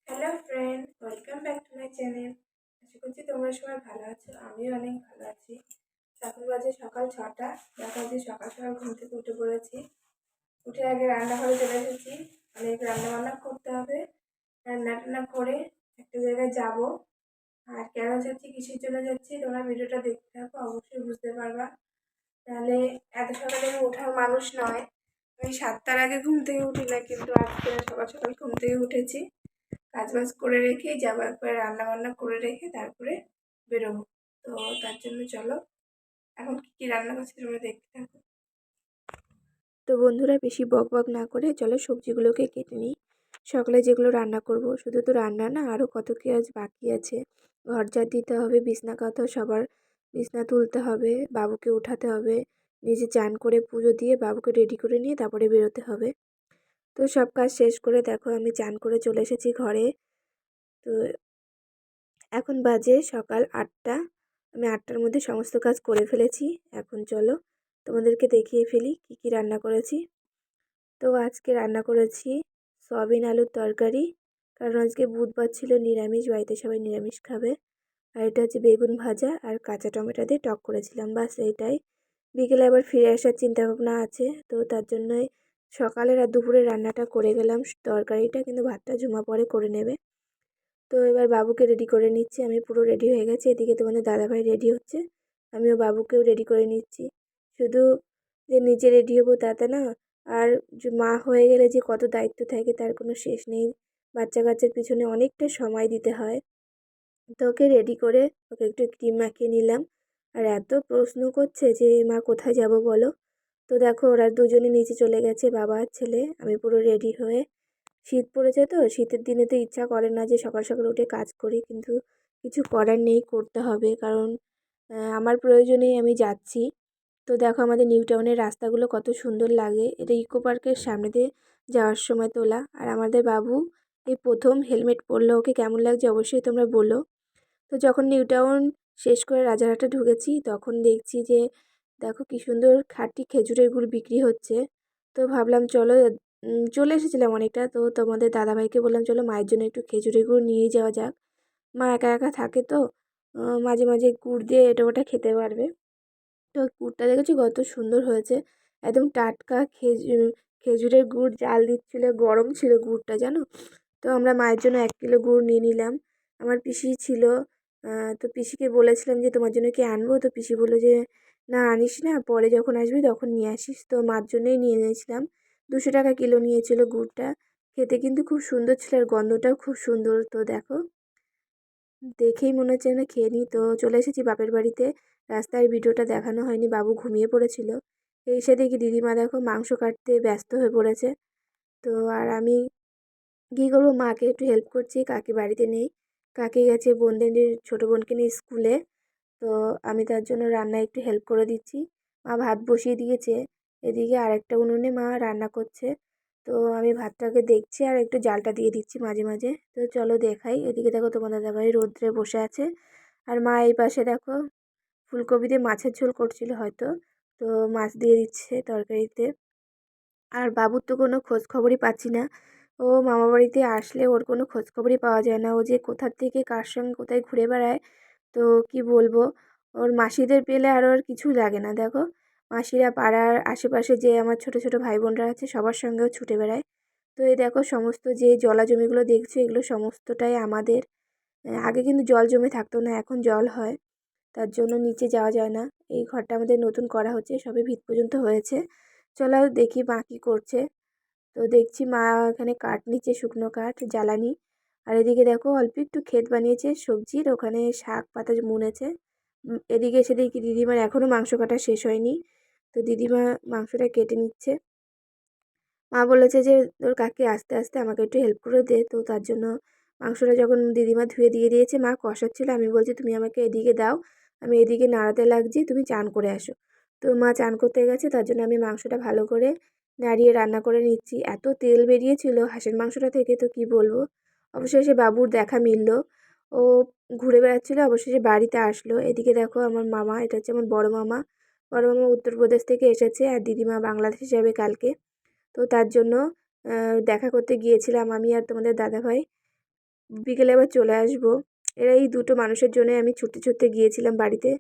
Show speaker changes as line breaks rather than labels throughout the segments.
Hello friend, welcome back to my channel. আশা করছি তোমরা সবাই ভালো আছো। আমিও অনেক ভালো আছি। এখন বাজে সকাল 6টা। দেখা যে সকাল সকাল ঘুম থেকে উঠে পড়েছি। উঠে আগে রান্নাঘরে চলে এসেছি। অনেক রান্না বান্না করতে হবে। রান্না টান্না করে একটা জায়গায় যাব। আর কেন যাচ্ছি, কিসের জন্য যাচ্ছি, তোমরা ভিডিওটা দেখতে থাকো, অবশ্যই বুঝতে পারবা। তাহলে এত সকালে আমি ওঠার মানুষ নয়। আমি 7টার আগে ঘুম থেকে উঠি না, কিন্তু আজকে সকাল সকাল ঘুম থেকে উঠেছি। কাজবাজ করে রেখেই যাবো, একবারে রান্না বান্না করে রেখে তারপরে বেরোবো। তো তার জন্য চলো, এখন কি কি রান্না করছি তোমরা দেখতে থাকো। তো বন্ধুরা, বেশি বক বক না করে চলো সবজিগুলোকে কেটে নিই। সকালে যেগুলো রান্না করব, শুধু তো রান্না না, আরও কত কি আজ বাকি আছে। ঘর ঝাড় দিতে হবে, বিছনা কাঁথা, সবার বিছনা তুলতে হবে, বাবুকে উঠাতে হবে, নিজে চান করে পুজো দিয়ে বাবুকে রেডি করে নিয়ে তারপরে বেরোতে হবে। তো সব কাজ শেষ করে দেখো আমি চান করে চলে এসেছি ঘরে। তো এখন বাজে সকাল 8টা। আমি 8টার মধ্যে সমস্ত কাজ করে ফেলেছি। এখন চলো তোমাদেরকে দেখিয়ে ফেলি কি কি রান্না করেছি। তো আজকে রান্না করেছি সয়াবিন আলুর তরকারি, কারণ আজকে বুধবার ছিল, নিরামিষ, বাড়িতে সবাই নিরামিষ খাবে। আর এটা হচ্ছে বেগুন ভাজা আর কাঁচা টমেটো দিয়ে টক করেছিলাম, বাস এইটাই। বিকেলে আবার ফিরে আসার চিন্তাভাবনা আছে, তো তার জন্যই সকালের আর দুপুরে রান্নাটা করে গেলাম। তরকারিটা কিন্তু ভাতটা ঝুমা পরে করে নেবে। তো এবার বাবুকে রেডি করে নিচ্ছি। আমি পুরো রেডি হয়ে গেছি। এদিকে তোমাদের দাদাভাই রেডি হচ্ছে, আমিও বাবুকেও রেডি করে নিচ্ছি। শুধু যে নিজে রেডি হবো তাতে না, আর যে মা হয়ে গেলে যে কত দায়িত্ব থাকে তার কোনো শেষ নেই। বাচ্চা কাচ্চার পিছনে অনেকটা সময় দিতে হয়। তো ওকে রেডি করে ওকে একটু ক্রিম মাখিয়ে নিলাম। আর এত প্রশ্ন করছে যে মা কোথায় যাব বলো। তো দেখো ওরা দুজনে নিচে চলে গেছে, বাবা আর ছেলে। আমি পুরো রেডি হয়ে, শীত পড়েছে তো, শীতের দিনে তো ইচ্ছা করে না যে সকাল সকাল উঠে কাজ করি, কিন্তু কিছু করার নেই, করতে হবে, কারণ আমার প্রয়োজনেই আমি যাচ্ছি। তো দেখো আমাদের নিউ টাউনের রাস্তাগুলো কত সুন্দর লাগে। এটা ইকো পার্কের সামনে দিয়ে যাওয়ার সময় তোলা। আর আমাদের বাবু এই প্রথম হেলমেট পরলো, ওকে কেমন লাগছে অবশ্যই তোমরা বলো। তো যখন নিউ টাউন শেষ করে রাজারহাটে ঢুকেছি, তখন দেখছি যে দেখো কি সুন্দর খাঁটি খেজুরের গুড় বিক্রি হচ্ছে। তো ভাবলাম চলো, চলে এসেছিলাম অনেকটা, তো তোমাদের দাদাভাইকে বললাম চলো মায়ের জন্য একটু খেজুরের গুড় নিয়েই যাওয়া যাক। মা একা একা থাকে তো, মাঝে মাঝে গুড় দিয়ে এটা ওটা খেতে পারবে। তো গুড়টা দেখেছি কত সুন্দর হয়েছে, একদম টাটকা খেজুরের গুড়, জাল দিচ্ছিল, গরম ছিল গুড়টা জানো। তো আমরা মায়ের জন্য 1 কিলো গুড় নিয়ে নিলাম। আমার পিসি ছিল, তো পিসিকে বলেছিলাম যে তোমার জন্য কি আনবো, তো পিসি বললো যে না আনিস না, পরে যখন আসবি তখন নিয়ে আসিস। তো মার জন্যই নিয়ে নিয়েছিলাম। 200 টাকা কিলো নিয়েছিল গুড়টা। খেতে কিন্তু খুব সুন্দর ছিল, আর গন্ধটাও খুব সুন্দর। তো দেখো দেখেই মনে হচ্ছে না খেয়ে নিই। তো চলে এসেছি বাপের বাড়িতে। রাস্তায় ভিডিওটা দেখানো হয়নি, বাবু ঘুমিয়ে পড়েছিল। এসে দেখি দিদিমা দেখো মাংস কাটতে ব্যস্ত হয়ে পড়েছে। তো আর আমি কী করবো, মাকে একটু হেল্প করছি, কাকি বাড়িতে নেই, কাকি গেছে বোনদের ছোটো বোনকে নিয়ে স্কুলে। তো আমি তার জন্য রান্নায় একটু হেল্প করে দিচ্ছি। মা ভাত বসিয়ে দিয়েছে, এদিকে আরেকটা উনুনে মা রান্না করছে। তো আমি ভাতটাকে দেখছি আর একটু জালটা দিয়ে দিচ্ছি মাঝে মাঝে। তো চলো দেখাই। এদিকে দেখো তোমার দাদাভাই রোদ্রে বসে আছে, আর মা এই পাশে দেখো ফুলকপি দিয়ে মাছের ঝোল করছিল হয়তো, তো মাছ দিয়ে দিচ্ছে তরকারিতে। আর বাবুর তো কোনো খোঁজ খবরই পাচ্ছি না। ও মামা বাড়িতে আসলে ওর কোনো খোঁজ খবরই পাওয়া যায় না। ও যে কোথার থেকে কার সঙ্গে কোথায় ঘুরে বেড়ায়, তো কি বলবো। ওর মাসিদের পেলে আর ওর কিছুই লাগে না। দেখো মাসিরা পাড়ার আশেপাশে যে আমার ছোট ছোট ভাই বোনরা আছে সবার সঙ্গেও ছুটে বেড়ায়। তো এই দেখো সমস্ত যে জলা জমিগুলো দেখছো, এগুলো সমস্তটাই আমাদের। আগে কিন্তু জল জমে থাকতো না, এখন জল হয়, তার জন্য নিচে যাওয়া যায় না। এই ঘরটা আমাদের নতুন করা হচ্ছে, সবে ভিত পর্যন্ত হয়েছে। চলো দেখি মা কী করছে। তো দেখছি মা এখানে কাঠ নিচ্ছে, শুকনো কাঠ, জ্বালানি। আর এদিকে দেখো অল্প একটু ক্ষেত বানিয়েছে সবজির, ওখানে শাক পাতা মুনেছে। এদিকে এসে দেখি দিদিমার এখনও মাংস কাটা শেষ হয়নি। তো দিদিমা মাংসটা কেটে নিচ্ছে। মা বলেছে যে তোর কাকি আস্তে আস্তে আমাকে একটু হেল্প করে দে। তো তার জন্য মাংসটা যখন দিদিমা ধুয়ে দিয়ে দিয়েছে, মা কষাচ্ছিল, আমি বলছি তুমি আমাকে এদিকে দাও, আমি এদিকে নাড়াতে লাগছি, তুমি চান করে আসো। তো মা চান করতে গেছে, তার জন্য আমি মাংসটা ভালো করে নাড়িয়ে রান্না করে নিচ্ছি। এত তেল বেরিয়েছিল হাঁসের মাংসটা থেকে, তো কি বলবো। অবশেষে বাবুর দেখা মিলল, ও ঘুরে বেড়াচ্ছিলো, অবশেষে বাড়িতে আসলো। এদিকে দেখো আমার মামা, এটা হচ্ছে আমার বড় মামা। বড় মামা উত্তরপ্রদেশ থেকে এসেছে, আর দিদিমা বাংলাদেশে যাবে কালকে। তো তার জন্য দেখা করতে গিয়েছিলাম আমি আর তোমাদের দাদাভাই। বিকেলে আবার চলে আসবো। এই দুটো মানুষের জন্যই আমি ছুটতে ছুটতে গিয়েছিলাম বাড়িতে।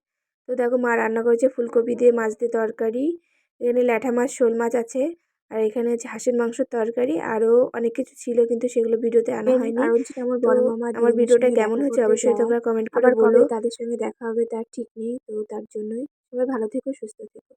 তো দেখো মা রান্না করেছে ফুলকপি দিয়ে মাছ দিয়ে তরকারি, এখানে ল্যাঠা মাছ শোল মাছ আছে, আর এখানে আছে হাঁসের মাংসের তরকারি, আরও অনেক কিছু ছিল কিন্তু সেগুলো ভিডিওতে আনা হয়নি।
কারণ ছিল আমার
তো
বড় মামা
আমার
দিদির
ভিডিওটা
সঙ্গে
কেমন
দেখা
হয়েছে
করতে
অবশ্যই
যাওয়া,
তোমরা কমেন্ট করে
আবার
বলো।
কবে তাদের সঙ্গে দেখা হবে তার ঠিক নেই, তো তার জন্যই সবাই ভালো থেকো, সুস্থ থেকো।